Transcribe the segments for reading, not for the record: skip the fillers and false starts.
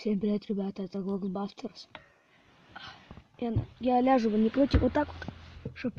Всем привет, ребята, это Глоксбастерс. Я ляжу, вы не против, вот так вот, чтоб...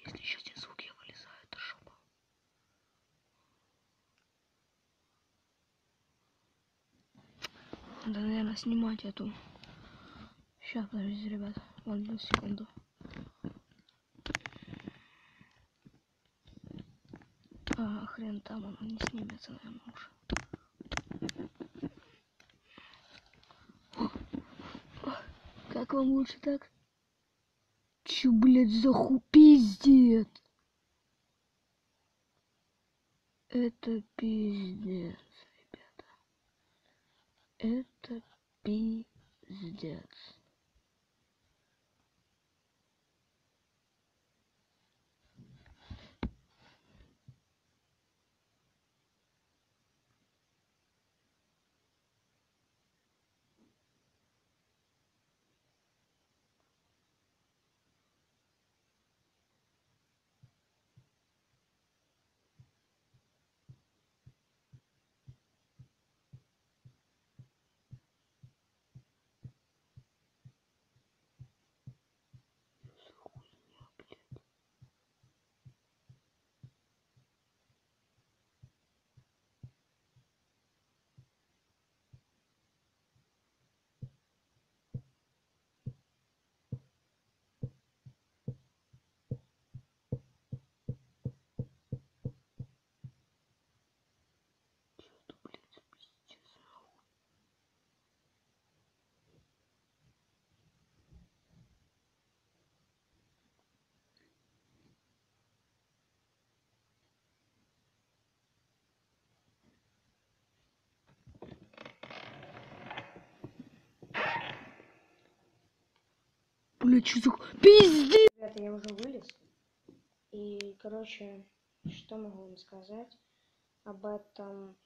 Если еще один звук я вылезаю, это шоба. Надо, наверное, снимать эту. Сейчас, подождите, ребят. Одну секунду. Хрен там, она не снимется, наверное, уже. Как вам лучше так? Чё, блядь, за пиздец? Это пиздец, ребята. Это пиздец. Блядь, что за пиздец? Ребята, я уже вылез. И, короче, что могу вам сказать об этом?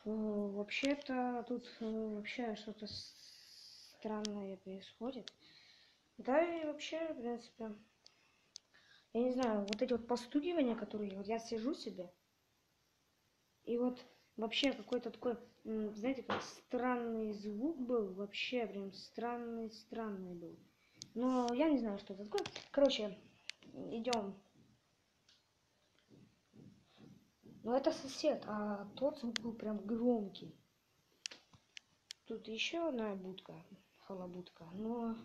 Вообще-то тут вообще что-то странное происходит. Да и вообще, в принципе, я не знаю, вот эти вот постукивания, которые вот я сижу себе, и вот Вообще какой-то такой, знаете, как странный звук был. Вообще прям странный был. Но я не знаю, что это такое. Короче, идем. Ну это сосед, а тот звук был прям громкий. Тут еще одна будка, халабудка, но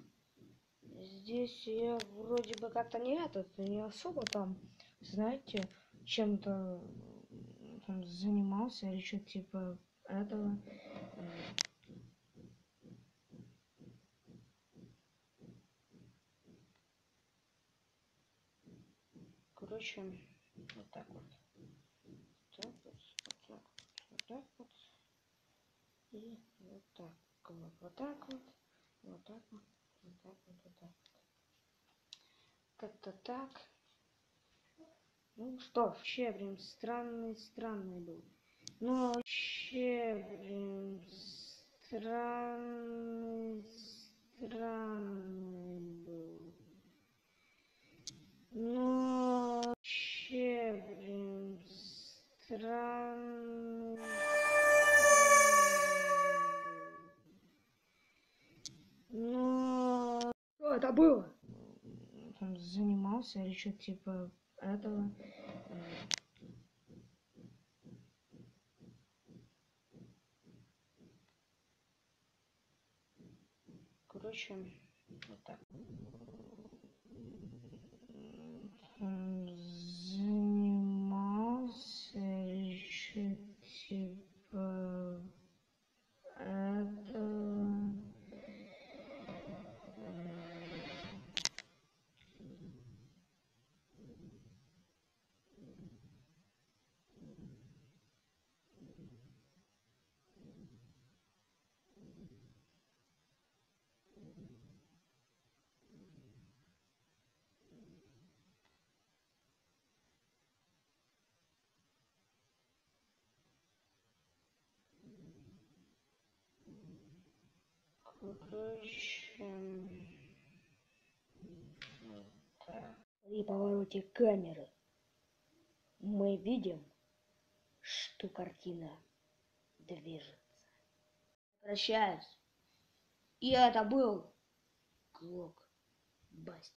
здесь я вроде бы как-то не особо там, знаете, чем-то там занимался или что-то типа этого. Короче, вот так вот. Так вот, вот так вот. И вот так вот, вот так вот, вот так вот, вот так вот, вот так вот. Как-то так. Ну что, вообще прям странный был. Но вообще прям странный был. Но вообще прям странный. Но что это было? Там занимался или что-то типа этого. Короче, вот так. Занимался или что-то типа этого. Короче, при повороте камеры мы видим, что картина движется. Прощаюсь. И это был Клок Басти.